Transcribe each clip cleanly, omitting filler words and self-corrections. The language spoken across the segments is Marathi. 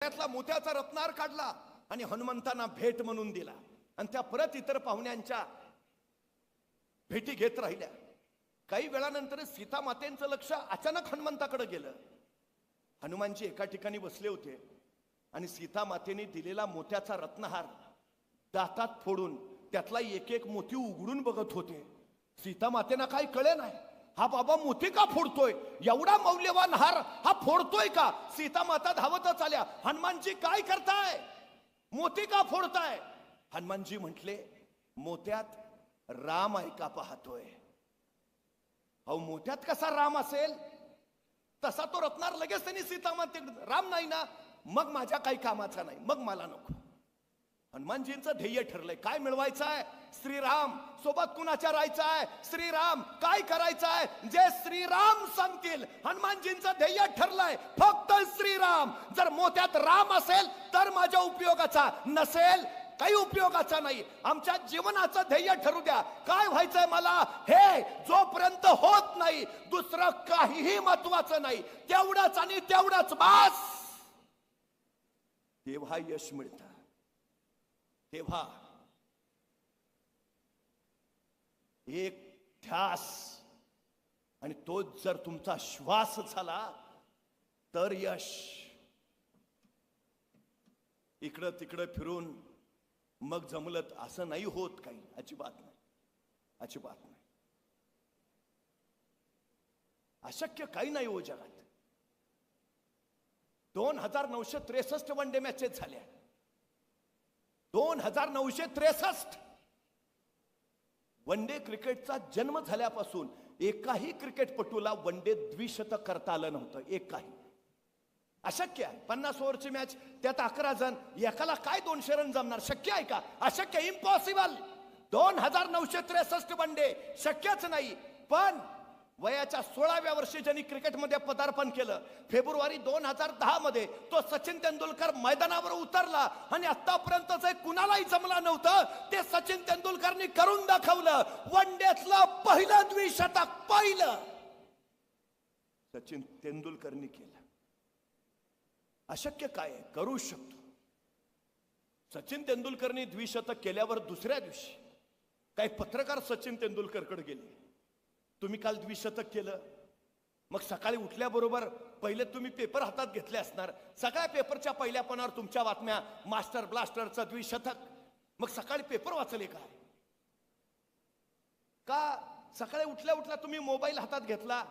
त्यातला मोत्याचा रत्नार काढला आणि हनुमंतांना भेट म्हणून दिला आणि त्या परत इतर पाहुण्यांच्या भेटी घेत राहिल्या। काही वेळानंतर सीता मातेंचं लक्ष अचानक हनुमंताकडे गेलं। हनुमानजी एका ठिकाणी बसले होते आणि सीता मातेने दिलेला मोत्याचा रत्नहार दातात फोडून त्यातला एक एक मोती उघडून बघत होते। सीता मातेना काही कळे नाही, हा बाबा मोती का फोडतोय, एवढा मौल्यवान हार हा फोडतोय का? सीता माता धावतच आल्या, हनुमानजी काय करताय, मोती का फोडताय? हनुमानजी म्हटले, मोत्यात राम आहे का पाहतोय। अहो मोत्यात कसा राम असेल, तसा तो रत्नार लगेच त्यांनी सीता माते, राम नाही ना, मग माझ्या काही कामाचा नाही, मग मला नको। हनुमानजींचं ध्येय ठरलंय, काय मिळवायचं आहे, श्रीराम सोबत कुणाच्या राहायचं आहे, श्रीराम काय करायचं आहे, जे श्रीराम सांगतील। हनुमानजींचं ध्येय ठरलंय फक्त श्रीराम। जर मोत्यात राम असेल तर माझ्या उपयोगाचा, नसेल काही उपयोगाचा नाही। आमच्या जीवनाचं ध्येय ठरू द्या, काय व्हायचंय मला, हे जोपर्यंत होत नाही दुसरं काहीही महत्वाचं नाही, तेवढंच आणि तेवढंच बस, तेव्हा यश मिळतं। तेव्हा एक ध्यास आणि तो जर तुमचा श्वास झाला तर यश। इकडं तिकडं फिरून मग जमलत असं नाही होत, काही अजिबात नाही, अजिबात नाही, अशक्य काही नाही हो जगात। 2963 वन डे मॅचेस झाल्या, 2963 वन डे क्रिकेटचा जन्म झाल्यापासून एकाही क्रिकेटपटूला वन डे द्विशतक करता आलं नव्हतं, एकाही। अशक्य आहे। 50 ओव्हरची मॅच, त्यात 11 जण, एकाला काय 200 रन जमणार, शक्य आहे का? अशक्य, इम्पॉसिबल। 2963 वन डे शक्यच नाही। पण वयाच्या 16व्या वर्षी ज्यांनी क्रिकेटमध्ये पदार्पण केलं, फेब्रुवारी 2010 मध्ये तो सचिन तेंडुलकर मैदानावर उतरला आणि आतापर्यंत जे कुणालाही जमलं नव्हतं ते सचिन तेंडुलकरनी करून दाखवलं। वन डेतलं पहिलं द्विशतक, पहिलं सचिन तेंडुलकरनी केलं। अशक्य काय आहे, करू शकतो। सचिन तेंडुलकरनी द्विशतक केल्यावर दुसऱ्या दिवशी काही पत्रकार सचिन तेंडुलकरकडे गेले, तुम्ही काल द्विशतक केलं, मग सकाळी उठल्याबरोबर पहिले तुम्ही पेपर हातात घेतले असणार, सगळ्या पेपरच्या पहिल्या पानावर तुमच्या बातम्या, मास्टर ब्लास्टरचं द्विशतक, मग सकाळी पेपर वाचले काय? का सकाळी उठल्या उठल्या तुम्ही मोबाईल हातात घेतला,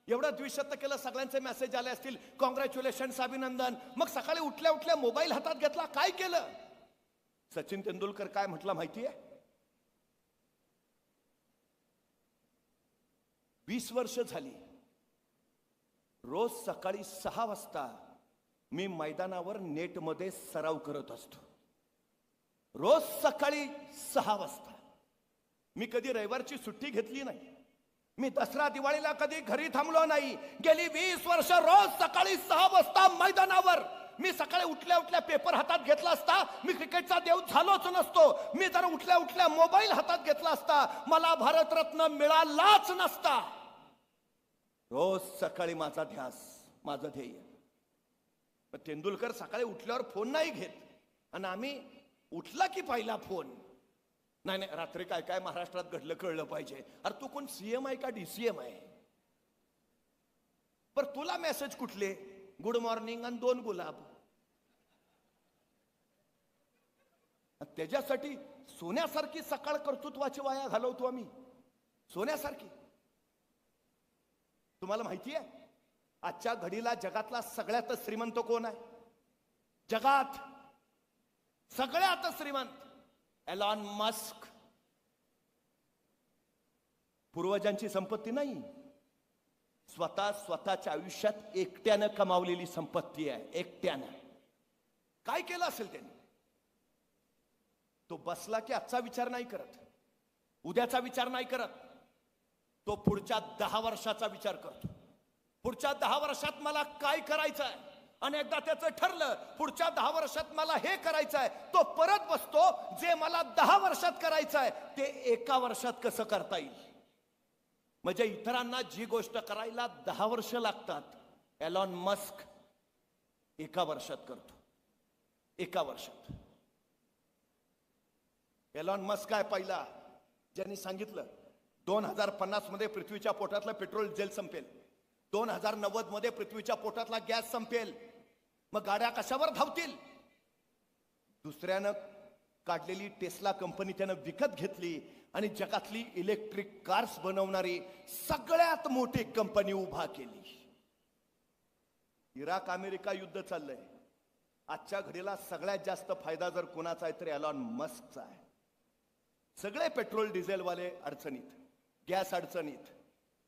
एवढं द्विशतक केलं, सगळ्यांचे मेसेज आले असतील, कॉंग्रॅच्युलेशन्स, अभिनंदन, मग सकाळी उठल्या उठल्या मोबाईल हातात घेतला, काय केलं? सचिन तेंडुलकर काय म्हटला माहितीये? 20 वर्ष झाली, रोज सकाळी 6 वाजता मी मैदानावर नेटमध्ये सराव करत असतो, रोज सकाळी 6 वाजता। मी कधी रविवारची सुट्टी घेतली नाही, मी दसरा दिवाळीला कधी घरी थांबलो नाही। गेली 20 वर्ष रोज सकाळी 6 वाजता मैदानावर। मी सकाळी उठल्या उठल्या पेपर हातात घेतला असता मी क्रिकेटचा देव झालोच नसतो। मी जर उठल्या उठल्या मोबाईल हातात घेतला असता मला भारतरत्न मिळालाच नसता। रोज सकाळी माझा ध्यास, माझं ध्येय। पण तेंडुलकर सकाळी उठल्यावर फोन नाही घेत आणि आम्ही उठला की पहिला फोन, नाही नाही रात्री काय काय महाराष्ट्रात घडलं कळलं पाहिजे। अरे तू कोण सीएम आहे का डीसीएम आहे? पर तुला मेसेज कुठले, गुड मॉर्निंग आणि 2 गुलाब। त्याच्यासाठी सोन्यासारखी सकाळ कर्तृत्वाची वाया घालवतो आम्ही, सोन्यासारखी। तुम्हाला माहिती आहे आजच्या घडीला जगातला सगळ्यात श्रीमंत कोण आहे? जगात सगळ्यात श्रीमंत एलॉन मस्क। पूर्वजांची संपत्ती नाही, स्वतःच्या आयुष्यात एकट्यानं कमावलेली संपत्ती आहे, एकट्यानं। काय केलं असेल त्यांनी? तो बसला की आजचा विचार नाही करत, उद्याचा विचार नाही करत, तो पुढच्या 10 वर्षाचा विचार करतो। पुढच्या 10 वर्षात मला काय करायचं आहे, आणि एकदा त्याचं ठरलं पुढच्या 10 वर्षात मला हे करायचं आहे, तो परत बसतो जे मला 10 वर्षात करायचं आहे ते 1 वर्षात कसं करता येईल। म्हणजे इतरांना जी गोष्ट करायला 10 वर्ष लागतात, एलॉन मस्क 1 वर्षात करतो। एका वर्षात. एलॉन मस्क काय पहिला ज्यांनी सांगितलं 2050 मध्ये पृथ्वीच्या पोटातलं पेट्रोल जेल संपेल, 2090 मध्ये पृथ्वीच्या पोटातला गॅस संपेल. मग गाड्या कशावर धावतील? दुसऱ्यानं काढलेली टेस्ला कंपनी त्यानं विकत घेतली आणि जगातली इलेक्ट्रिक कार्स बनवणारी सगळ्यात मोठी कंपनी उभा केली. इराक अमेरिका युद्ध चाललंय. आजच्या घडीला सगळ्यात जास्त फायदा जर कोणाचा आहे तर एलॉन मस्कचा आहे. सगळे पेट्रोल डिझेलवाले अडचणीत, गॅस अडचणीत.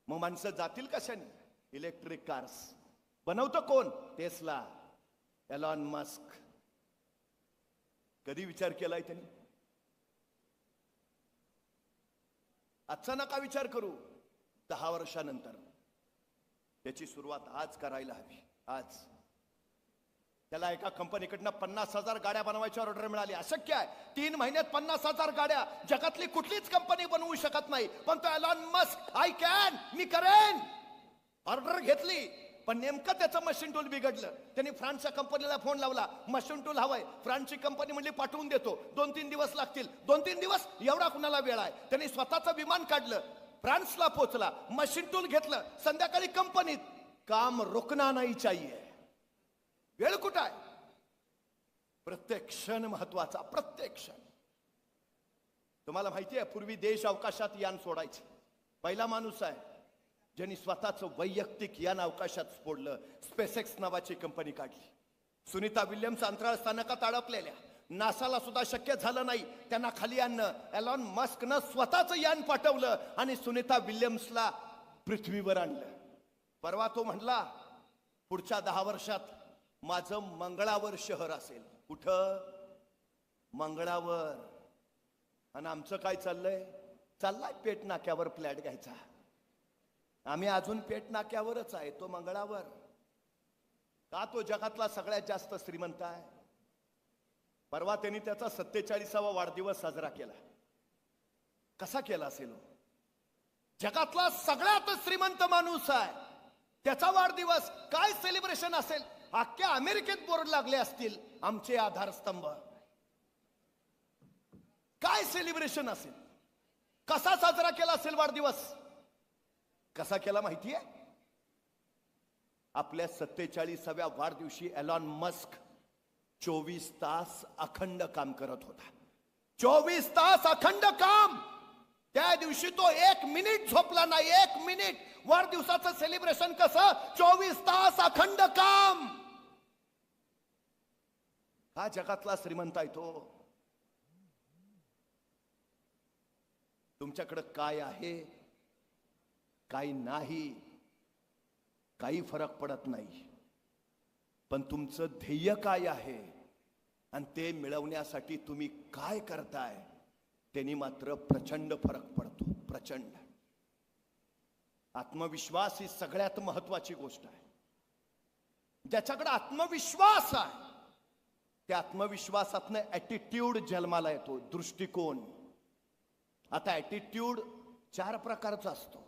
मग माणसं जातील कशाने? इलेक्ट्रिक कार्स बनवतो कोण? Tesla, Elon Musk. कधी विचार केलाय त्यांनी? आजचा नका विचार करू, 10 वर्षानंतर. त्याची सुरुवात आज करायला हवी. आज त्याला एका कंपनीकडनं 50,000 गाड्या बनवायची ऑर्डर मिळाली. अशक्य आहे. 3 महिन्यात 50,000 गाड्या जगातली कुठलीच कंपनी बनवू शकत नाही. पण तो एलॉन मस्क, आय कॅन, मी करेन, ऑर्डर घेतली. पण नेमकं त्याचं मशीन टूल बिघडलं. त्यांनी फ्रान्सच्या कंपनीला फोन लावला, मशीन टूल हवंय. फ्रान्सची कंपनी म्हणली पाठवून देतो, 2-3 दिवस लागतील. 2-3 दिवस एवढा कुणाला वेळ आहे? त्यांनी स्वतःचं विमान काढलं, फ्रान्सला पोहोचला, मशीन टूल घेतलं. संध्याकाळी कंपनीत काम रुकना नाही चाहिए. वेळ कुठं आहे? प्रत्येक क्षण महत्वाचा, प्रत्येक क्षण. तुम्हाला माहिती आहे पूर्वी देश अवकाशात यान सोडायचे. पहिला माणूस आहे ज्यांनी स्वतःचं वैयक्तिक यान अवकाशात सोडलं. स्पेसएक्स नावाची कंपनी काढली. सुनीता विल्यम्स अंतराळ स्थानकात अडकलेल्या. नासाला सुद्धा शक्य झालं नाही त्यांना खाली आणणं. एलॉन मस्कनं स्वतःचं यान पाठवलं आणि सुनीता विल्यम्सला पृथ्वीवर आणलं. परवा तो म्हणला पुढच्या 10 वर्षात माझं मंगळावर शहर असेल. कुठं? मंगळावर. आणि आमचं काय चाललंय? चाललाय पेट नाक्यावर फ्लॅट घ्यायचा. आम्ही अजून पेट नाक्यावरच आहे, तो मंगळावर. का? तो जगातला सगळ्यात जास्त श्रीमंत आहे. परवा त्यांनी त्याचा 47वा वाढदिवस साजरा केला. कसा केला असेल? जगातला सगळ्यात श्रीमंत माणूस आहे, त्याचा वाढदिवस. काय सेलिब्रेशन असेल? अख्ख्या अमेरिकेत बोर्ड लागले असतील आमचे आधारस्तंभ. काय सेलिब्रेशन असेल? कसा साजरा केला असेल वाढदिवस? कसा केला माहितीये? आपल्या 47व्या वाढदिवशी एलॉन मस्क 24 तास अखंड काम करत होता. 24 तास अखंड काम. त्या दिवशी तो 1 मिनिट झोपला नाही. 1 मिनिट. वाढदिवसाचं सेलिब्रेशन कसं? 24 तास अखंड काम. हा जगातला श्रीमंत आहे तो. तुमच्याकडे काय आहे, काय नाही, काही फरक पडत नाही. पण तुमचं ध्येय काय आहे आणि ते मिळवण्यासाठी तुम्ही काय करताय त्यांनी मात्र प्रचंड फरक पडतो. प्रचंड. आत्मविश्वास ही सगळ्यात महत्वाची गोष्ट आहे. ज्याच्याकडे आत्मविश्वास आहे त्या आत्मविश्वासातनं ॲटिट्यूड जन्माला येतो. दृष्टिकोन. आता ॲटिट्यूड 4 प्रकारचा असतो.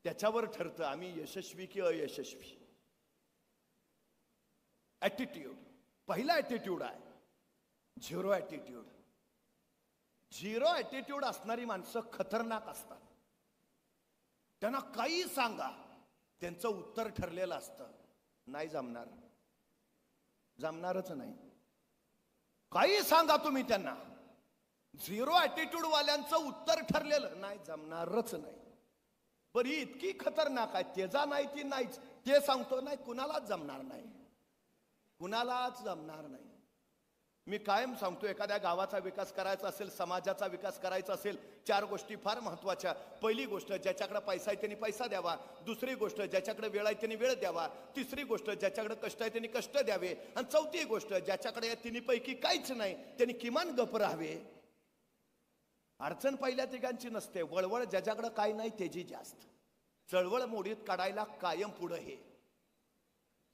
त्याच्यावर ठरतं आम्ही यशस्वी की अयशस्वी. ॲटिट्यूड. पहिला ॲटिट्यूड आहे झिरो ॲटिट्यूड. झिरो ॲटिट्यूड असणारी माणसं खतरनाक असतात. त्यांना काही सांगा त्यांचं उत्तर ठरलेलं असतं, नाही जमणार, जमणारच नाही. काही सांगा तुम्ही त्यांना, झिरो ॲटिट्यूड वाल्यांचं उत्तर ठरलेलं, नाही जमणारच नाही. बरी इतकी खतरनाक आहे, तेजा नाही ती नाहीच. ते सांगतो नाही, कुणालाच जमणार नाही, कुणालाच जमणार नाही. मी कायम सांगतो एखाद्या गावाचा विकास करायचा असेल, समाजाचा विकास करायचा असेल, 4 गोष्टी फार महत्वाच्या. पहिली गोष्ट, ज्याच्याकडे पैसा आहे त्यांनी पैसा द्यावा. दुसरी गोष्ट, ज्याच्याकडे वेळ आहे त्यांनी वेळ द्यावा. तिसरी गोष्ट, ज्याच्याकडे कष्ट आहे त्यांनी कष्ट द्यावे. आणि चौथी गोष्ट, ज्याच्याकडे या तिन्हीपैकी काहीच नाही त्यांनी किमान गप राहावे. अडचण पहिल्या तिघांची नसते, वळवळ ज्याच्याकडे काय नाही त्याची जास्त. चळवळ मोडीत काढायला कायम पुढे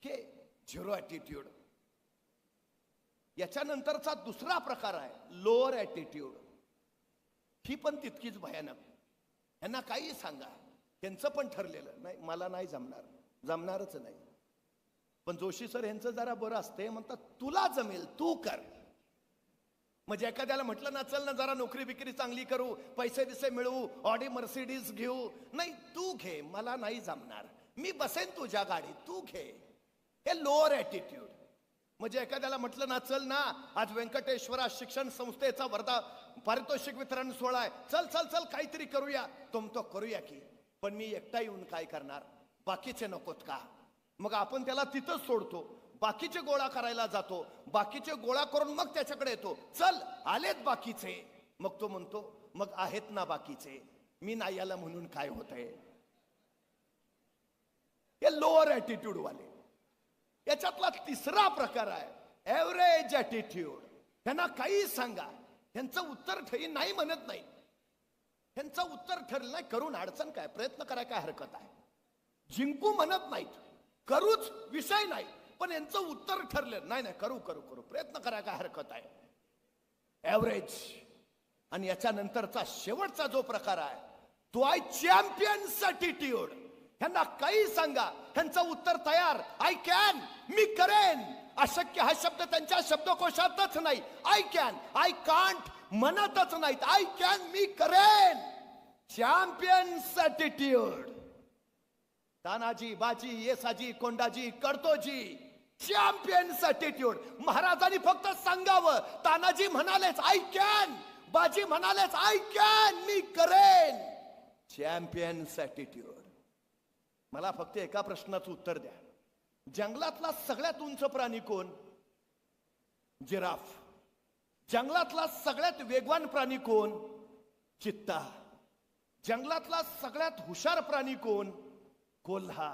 हे झिरो ॲटिट्यूड. याच्यानंतरचा दुसरा प्रकार आहे लोअर ॲटिट्यूड. ही पण तितकीच भयानक. यांना काही सांगा त्यांचं पण ठरलेलं नाही, मला नाही जमणार, जमणारच नाही. पण जोशी सर यांचं जरा बरं असते, म्हणतात तुला जमेल तू कर. म्हणजे एखाद्याला म्हटलं ना, चल ना जरा नोकरी बिक्री चांगली करू, पैसे बिसे मिळवू, ऑडी मर्सिडीज घेऊ, नाही तू घे, मला नाही जमणार, मी बसेन तुझ्या गाडीत, तू घे. हे लोअर ॲटिट्यूड. म्हणजे एखाद्याला म्हटलं ना, चल ना आज व्यंकटेश्वरा शिक्षण संस्थेचा वर्धा पारितोषिक वितरण सोहळा आहे, चल चल चल काहीतरी करूया, तो करूया की, पण मी एकटा येऊन काय करणार, बाकीचे नकोत का? मग आपण त्याला तिथंच सोडतो, बाकीचे गोळा करायला जातो, बाकीचे गोळा करून मग त्याच्याकडे येतो, चल आलेत बाकीचे. मग तो म्हणतो मग आहेत ना बाकीचे, मी नाही आला म्हणून काय होतंय. हे लोअर ॲटिट्यूड वाले. याच्यातला तिसरा प्रकार आहे ॲव्हरेज ॲटिट्यूड. त्यांना काही सांगा, त्यांचं उत्तर ठरी नाही म्हणत नाही. त्यांचं उत्तर ठरलं नाही, करून अडचण काय, प्रयत्न करायला काय हरकत आहे, जिंकू म्हणत नाहीत, करूच विषय नाही, पण यांचं उत्तर ठरलं नाही, नाही करू करू करू, प्रयत्न करायला काय हरकत आहे. ॲव्हरेज. आणि याच्यानंतरचा शेवटचा जो प्रकार आहे तो आहे चॅम्पियन्स ॲटिट्यूड. ह्यांना काही सांगा, ह्यांचं उत्तर तयार, आय कॅन, मी करेन. अशक्य हा शब्द त्यांच्या शब्दकोशातच नाही. आय कॅन, आय कांट म्हणतच नाहीत, आय कॅन, मी करेन. Champions attitude. Tanaji, Baji, Yesaji, Kondaji, Kadtoji, champions attitude. महाराजांनी फक्त सांगावं, तानाजी म्हणालेच आय कॅन, बाजी म्हणालेच आय कॅन, मी करेन. Champions attitude. मला फक्त एका प्रश्नाचं उत्तर द्या, जंगलातला सगळ्यात उंच प्राणी कोण? जिराफ. जंगलातला सगळ्यात वेगवान प्राणी कोण? चित्ता. जंगलातला सगळ्यात हुशार प्राणी कोण? कोल्हा.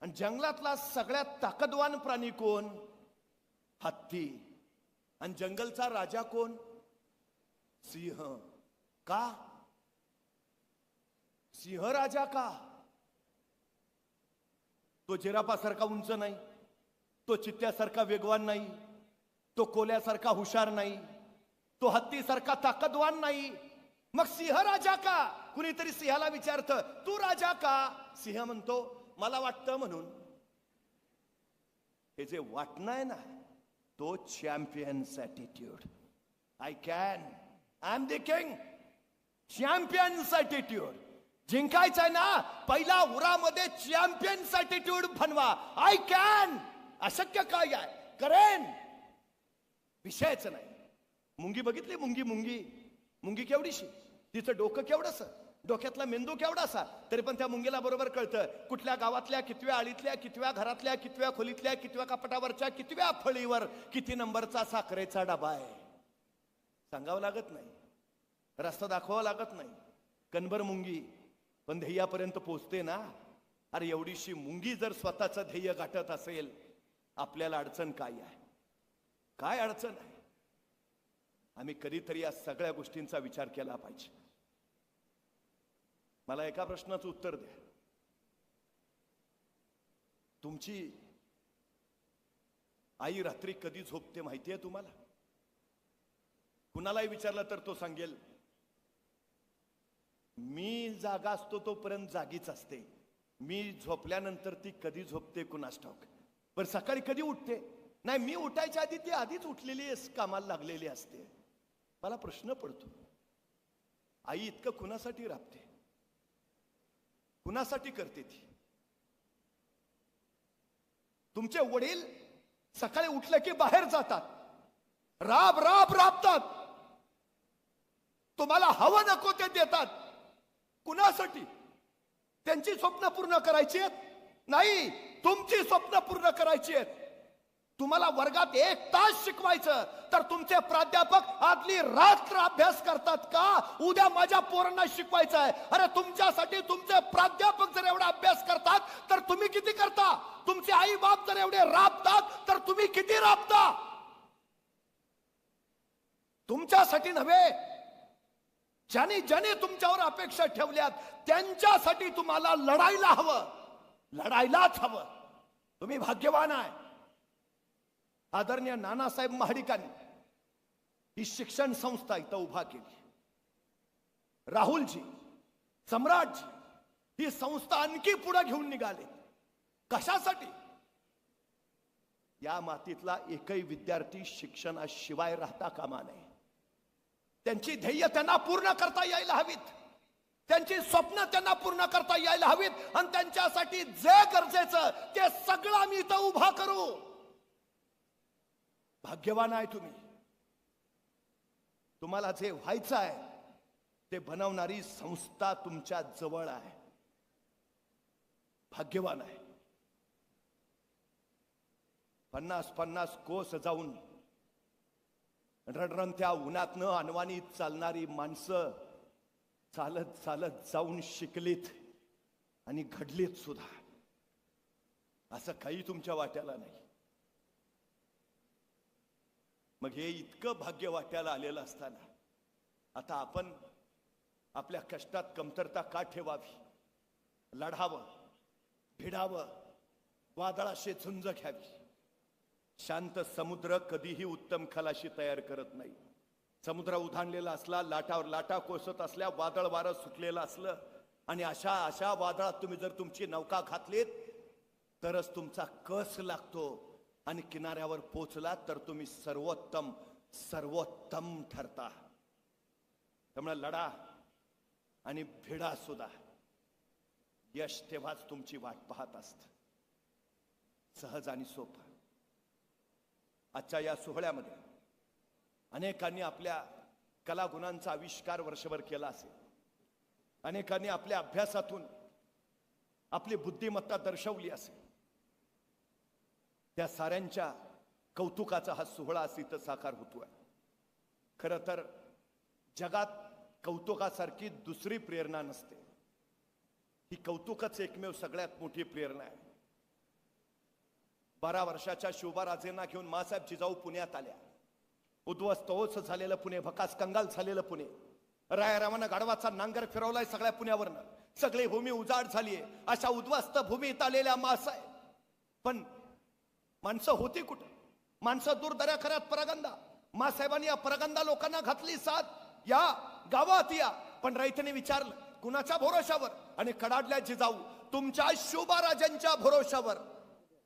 आणि जंगलातला सगळ्यात ताकदवान प्राणी कोण? हत्ती. आणि जंगलचा राजा कोण? सिंह. का सिंह राजा का? तो जिराफासारखा उंच नाही, तो चित्त्यासारखा वेगवान नाही, तो कोल्यासारखा हुशार नाही, तो हत्तीसारखा ताकदवान नाही, मग सिंह राजा का? कुणीतरी सिंहाला विचारतं तू राजा का? सिंह म्हणतो मला वाटतं म्हणून. हे जे वाटणं आहे ना, तो champions attitude. I can, I am the king. Champions attitude. जिंकायचं आहे ना, पहिला उरामध्ये चॅम्पियन्स ॲटिट्यूड बनवा. आय कॅन, अशक्य काय आहे, करेन, विषयच नाही. मुंगी बघितली, मुंगी मुंगी मुंगी केवढीशी, तिचं डोकं केवढंस, डोक्यातला मेंदू केवढासा, तरी पण त्या मुंगीला बरोबर कळतं कुठल्या गावातल्या कितव्या आळीतल्या, कितव्या घरातल्या, कितव्या खोलीतल्या, कितव्या कपाटावरच्या, कितव्या फळीवर किती नंबरचा साखरेचा डबा आहे. सांगावं लागत नाही, रस्ता दाखवावा लागत नाही. कणभर मुंगी पण ध्येयापर्यंत पोहोचते ना. अरे एवढीशी मुंगी जर स्वतःचं ध्येय गाठत असेल, आपल्याला अडचण काय आहे? काय अडचण आहे? आम्ही कधीतरी या सगळ्या गोष्टींचा विचार केला पाहिजे. मला एका प्रश्नाचं उत्तर द्या, तुमची आई रात्री कधी झोपते माहितीये तुम्हाला? कुणालाही विचारलं तर तो सांगेल मी जागा असतो तोपर्यंत जागीच असते, मी झोपल्यानंतर ती कधी झोपते कुणास ठाऊक. पण सकाळी कधी उठते? नाही, मी उठायच्या आधी ती आधीच उठलेली कामाला लागलेली असते. मला प्रश्न पडतो, आई इतकं कुणासाठी राबते, कुणासाठी करते ती? तुमचे वडील सकाळी उठले की बाहेर जातात, राब राब राबतात, तुम्हाला हवं नको ते देतात. कुणासाठी? त्यांची स्वप्न पूर्ण करायची आहेत? नाही, तुमची स्वप्न पूर्ण करायची आहेत. तुम्हाला वर्गात 1 तास शिकवायचं तर तुमचे प्राध्यापक आदली रात्र अभ्यास करतात का? उद्या माझ्या पोरांना शिकवायचं आहे. अरे तुमच्यासाठी तुमचे प्राध्यापक जर एवढा अभ्यास करतात तर तुम्ही किती करता? तुमचे आई बाप जर एवढे राबतात तर तुम्ही किती राबता? तुमच्यासाठी नव्हे, ज्याने ज्याने तुमच्यावर अपेक्षा ठेवल्यात त्यांच्यासाठी तुम्हाला लढायला हवं, लढायलाच हवं. तुम्ही भाग्यवान आहे. आदरणीय नानासाहेब महाडिकांनी ही शिक्षण संस्था इथं उभा केली. राहुलजी, सम्राटजी ही संस्था आणखी पुढे घेऊन निघाले. कशासाठी? या मातीतला एकही विद्यार्थी शिक्षणाशिवाय राहता कामा नये. त्यांची ध्येय त्यांना पूर्ण करता यायला हवीत, त्यांची स्वप्न त्यांना पूर्ण करता यायला हवीत, आणि त्यांच्यासाठी जे गरजेचं ते सगळं आम्ही इथं उभा करू. भाग्यवान आहे तुम्ही. तुम्हाला जे व्हायचं आहे ते बनवणारी संस्था तुमच्या जवळ आहे. भाग्यवान आहे. 50-50 कोस जाऊन रणरणत्या उन्हातनं अनवाणी चालणारी माणसं चालत चालत जाऊन शिकलीत आणि घडलीत सुद्धा. असं काही तुमच्या वाट्याला नाही. मग हे इतकं भाग्य वाट्याला आलेलं असताना आता आपण आपल्या कष्टात कमतरता का ठेवावी? लढावं, भिडावं, वादळाशी झुंज घ्यावी. शांत समुद्र कधीही उत्तम खलाशी तयार करत नाही. समुद्र उधाणलेला असला, लाटावर लाटा कोसत असल्या, वादळ वारं सुटलेलं असलं आणि अशा वादळात तुम्ही जर तुमची नौका घातलीत तरच तुमचा कस लागतो आणि किनाऱ्यावर पोचला तर तुम्ही सर्वोत्तम ठरता. त्यामुळे लढा आणि भिडा सुद्धा. यश तेव्हाच तुमची वाट पाहत असत, सहज आणि सोपं. आजच्या या सोहळ्यामध्ये अनेकांनी आपल्या कलागुणांचा आविष्कार वर्षभर केला असेल. अनेकांनी आपल्या अभ्यासातून आपली बुद्धिमत्ता दर्शवली असेल. त्या साऱ्यांच्या कौतुकाचा हा सोहळा इथं साकार होतोय. खरं तर जगात कौतुकासारखी दुसरी प्रेरणा नसते. ही कौतुकच एकमेव सगळ्यात मोठी प्रेरणा आहे. 12 वर्षाच्या शिवबाराजेंना घेऊन मासाहेब जिजाऊ पुण्यात आल्या. उद्ध्वस्त झालेलं पुणे, भकास कंगाल झालेलं पुणे. रायारामानं गाढवाचा नांगर फिरवलाय सगळ्या पुण्यावरनं. सगळी भूमी उजाड झालीये. अशा उद्ध्वस्त भूमीत आलेल्या मासाहेब. पण माणसं होती कुठे? माणसं दूर दऱ्याखऱ्यात परगंदा. मासाहेबांनी या परगंदा लोकांना घातली साथ, या गावात या. पण रयतने विचारलं कुणाच्या भरोशावर? आणि कडाडल्या जिजाऊ तुमच्या शिवबाराजांच्या भरोशावर.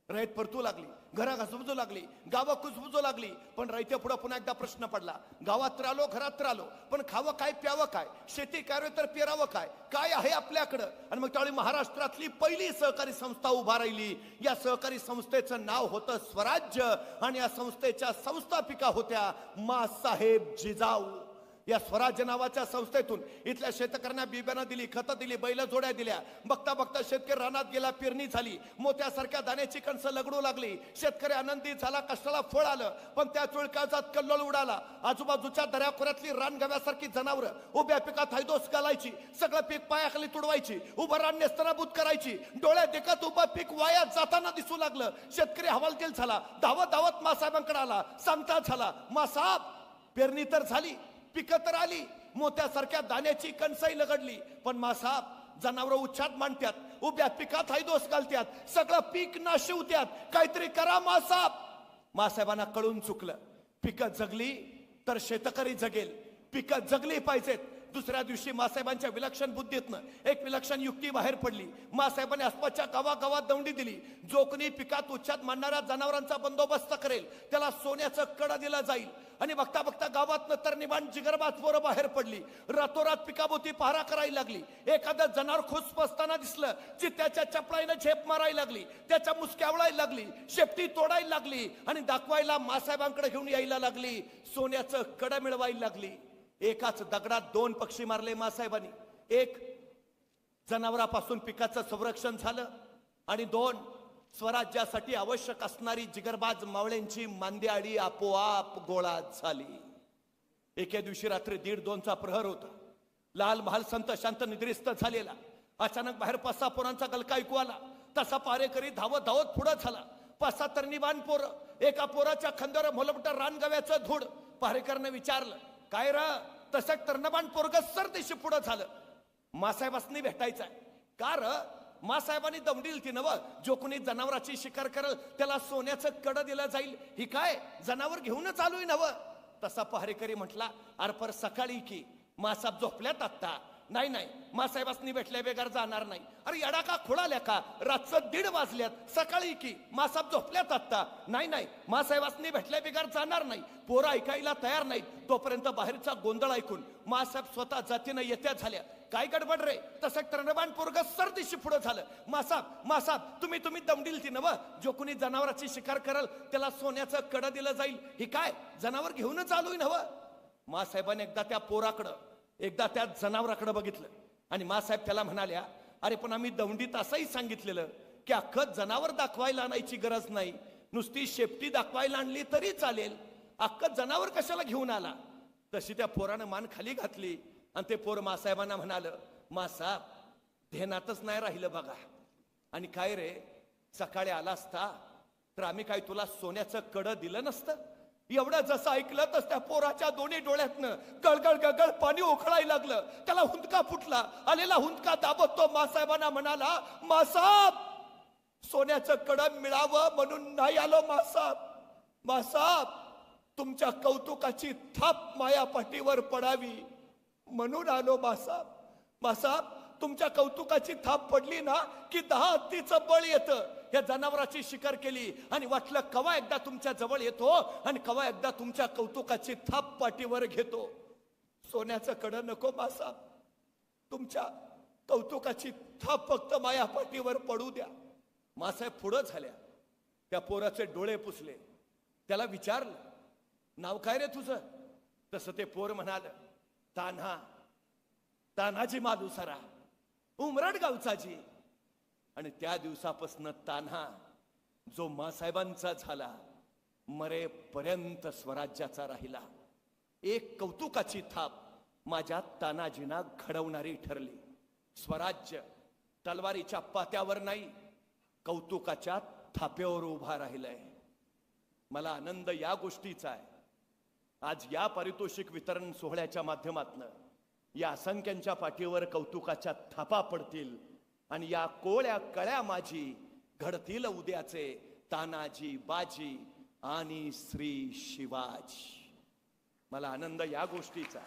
रयत परतू लागली, घरा घसबजू लागली, गावं कुसबुजू लागली. पण रयते पुढे पुन्हा एकदा प्रश्न पडला. गावात राहिलो, घरात राहिलो, पण खावं काय, प्यावं काय, शेती करावी तर पेरावं काय, काय आहे आपल्याकडं? आणि मग त्यावेळी महाराष्ट्रातली पहिली सहकारी संस्था उभा राहिली. या सहकारी संस्थेचं नाव होतं स्वराज्य आणि या संस्थेच्या संस्थापिका होत्या मासाहेब जिजाऊ. या स्वराज्य नावाच्या संस्थेतून इथल्या शेतकऱ्यांना बिब्यानं दिली, खतं दिली, बैल जोड्या दिल्या. बघता बघता शेतकरी रानात गेला, पेरणी झाली, मोत्यासारख्या दाण्याची कणसं लगडू लागली. शेतकरी आनंदी झाला, कष्टाला फळ आलं. पण त्या चुळकाळात कल्लोळ उडाला. आजूबाजूच्या दऱ्याखोऱ्यातली रानगव्यासारखी जनावरं उभ्या पिकात हैदोस घालायची, सगळं पीक पायाखाली तुडवायची, उभं रान नेस्तनाबूत करायची. डोळ्यात देखत उभं पीक वाया जाताना दिसू लागलं. शेतकरी हवालदिल झाला, धावत धावत मासाहेबांकडे आला. सांगता झाला, मासाहेब पेरणी तर झाली, पिकं तर आली, मोत्यासारख्या दाण्याची कणसाई लगडली, पण मासाहेब जनावर उच्छाद मांडत्यात, उभ्या पिकात हैदोस घालत्यात, सगळं पीक नाशिवत्यात, काहीतरी करा मासाहेब. मासाहेबांना कळून चुकलं. पिकं जगली तर शेतकरी जगेल, पिकं जगली पाहिजेत. दुसऱ्या दिवशी मासाहेबांच्या विलक्षण बुद्धीतनं एक विलक्षण युक्ती बाहेर पडली. मासाहेबांनी आसपासच्या गावागावात दौंडी दिली. जो कोणी पिकात उच्छाद मांडणाऱ्या जनावरांचा बंदोबस्त करेल त्याला सोन्याचं कडा दिला जाईल. आणि बघता बघता गावातनं तर निबाण जिगरबाज पोरं बाहेर पडली. रातोरात पिकाभोवती पहारा करायला लागली. एखादं जनावर खुस असताना दिसलं की त्याच्या चपळाईनं झेप मारायला लागली, त्याच्या मुसक्या आवळायला लागली, शेपटी तोडायला लागली आणि दाखवायला मासाहेबांकडे घेऊन यायला लागली. सोन्याचं कडं मिळवायला लागली. एकाच दगडात 2 पक्षी मारले मासाहेबांनी. एक जनावरापासून पिकाचं संरक्षण झालं आणि 2 स्वराज्यासाठी आवश्यक असणारी जिगरबाज मावळ्यांची मांदियाळी आपोआप गोळा झाली. एके दिवशी रात्री 1:30-2चा प्रहर होता. लाल महाल संत शांत निद्रिस्त झालेला. अचानक बाहेर 5-6 पोरांचा गलका ऐकू आला. तसा पारेकरी धावत धावत पुढे झाला. 5-6 तरणीबाण पोरं. एका पोराच्या खांद्यावर मोलमोठं रानगव्याचं धूड. पारेकरने विचारलं, काय र? तसं तरणबाण पोरग सरदेशी पुढे झालं. मासाहेबांनी भेटायचं आहे का र? मासाहेबांनी दमडील ती नव, जो कोणी जनावराची शिकार करेल त्याला सोन्याचं कडं दिलं जाईल. ही काय जनावर घेऊनच आलोय नव? तसा पहारेकरी म्हटला, अरे पर सकाळी की मासाहेब झोपल्यात आत्ता, नाही नाही, मासाहेबांनी भेटल्या बेगार जाणार नाही. अरे येडा का खोळाल्या का, रातचं 1:30 वाजल्यात, सकाळी की मासाहेब झोपल्यात आत्ता. नाही नाही, मासाहेबांनी भेटल्या बेगार जाणार नाही. पोरं ऐकायला तयार नाहीत. तोपर्यंत बाहेरचा गोंधळ ऐकून मासाहेब स्वतः जातीनं येत्या झाल्या. काय गडबड रे, तसं तरणबाण पोरग सरदिशी पुढं झालं. मासाहेब तुम्ही दमडील ती नव, जो कोणी जनावराची शिकार करल त्याला सोन्याचं कडं दिलं जाईल. हे काय जनावर घेऊनच आलोय नव. मासाहेबांनी एकदा त्या पोराकडं, एकदा त्या जनावराकडे बघितलं आणि मासाहेब त्याला म्हणाल्या, अरे पण आम्ही दौंडीत असंही सांगितलेलं की अख्खं जनावर दाखवायला आणायची गरज नाही, नुसती शेपटी दाखवायला आणली तरी चालेल, अख्खं जनावर कशाला घेऊन आला. तशी त्या पोरानं मान खाली घातली आणि ते पोर मासाहेबांना म्हणालं, मासाहेब ध्यानातच नाही राहिलं बघा. आणि काय रे, सकाळी आला असता तर आम्ही काय तुला सोन्याचं कडं दिलं नसतं. एवढं जसं ऐकलं तस त्या पोराच्या दोन्ही डोळ्यातनं गळगळ गळगळ पाणी ओखळायला लागलं. त्याला हुंदका फुटला. आलेला हुंदका दाबत तो मासाहेबांना म्हणाला, मासाहेब सोन्याचं कडं मिळावं म्हणून नाही आलो मासाहेब, तुमच्या कौतुकाची थाप माया पाठीवर पडावी म्हणून आलो मासाहेब, तुमच्या कौतुकाची थाप पडली ना की 10 हत्तीचं बळ येतं. या जनावराची शिकार केली आणि वाटलं कवा एकदा तुमच्या जवळ येतो आणि कवा एकदा तुमच्या कौतुकाची थाप पाठीवर घेतो. सोन्याचं कडं नको मासाहेब, तुमच्या कौतुकाची थाप फक्त माया पाठीवर पडू द्या. मासाहेब पुढं झाल्या. त्या पोराचे डोळे पुसले. त्याला विचारलं, नाव काय रे तुझं? तसं ते पोर म्हणाल, तान्हाजी मालुसरा, उमरड गावचाजी. आणि त्या दिवसापासून तान्हा जो मासाहेबांचा झाला, मरेपर्यंत स्वराज्याचा राहिला. एक कौतुकाची थाप माझ्या तानाजीना घडवणारी ठरली. स्वराज्य तलवारीच्या पात्यावर नाही, कौतुकाच्या थाप्यावर उभा राहिलाय. मला आनंद या गोष्टीचा आहे, आज या पारितोषिक वितरण सोहळ्याच्या माध्यमातून या असंख्यांच्या पाठीवर कौतुकाच्या थापा पडतील आणि या कोळ्या कळ्या माझी घडतील उद्याचे तानाजी बाजी आणि श्री शिवाजी. मला आनंद या गोष्टीचा.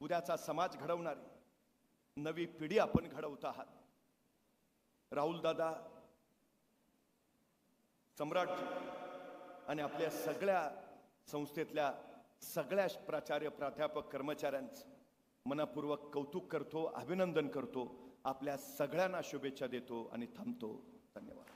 उद्याचा समाज घडवणारी नवी पिढी आपण घडवत आहात. राहुल दादा, सम्राट आणि आपल्या सगळ्या संस्थेतल्या सगळ्या प्राचार्य प्राध्यापक कर्मचाऱ्यांचं मनपूर्वक कौतुक करतो, अभिनंदन करतो. आपल्या सगळ्यांना शुभेच्छा देतो आणि थांबतो. धन्यवाद.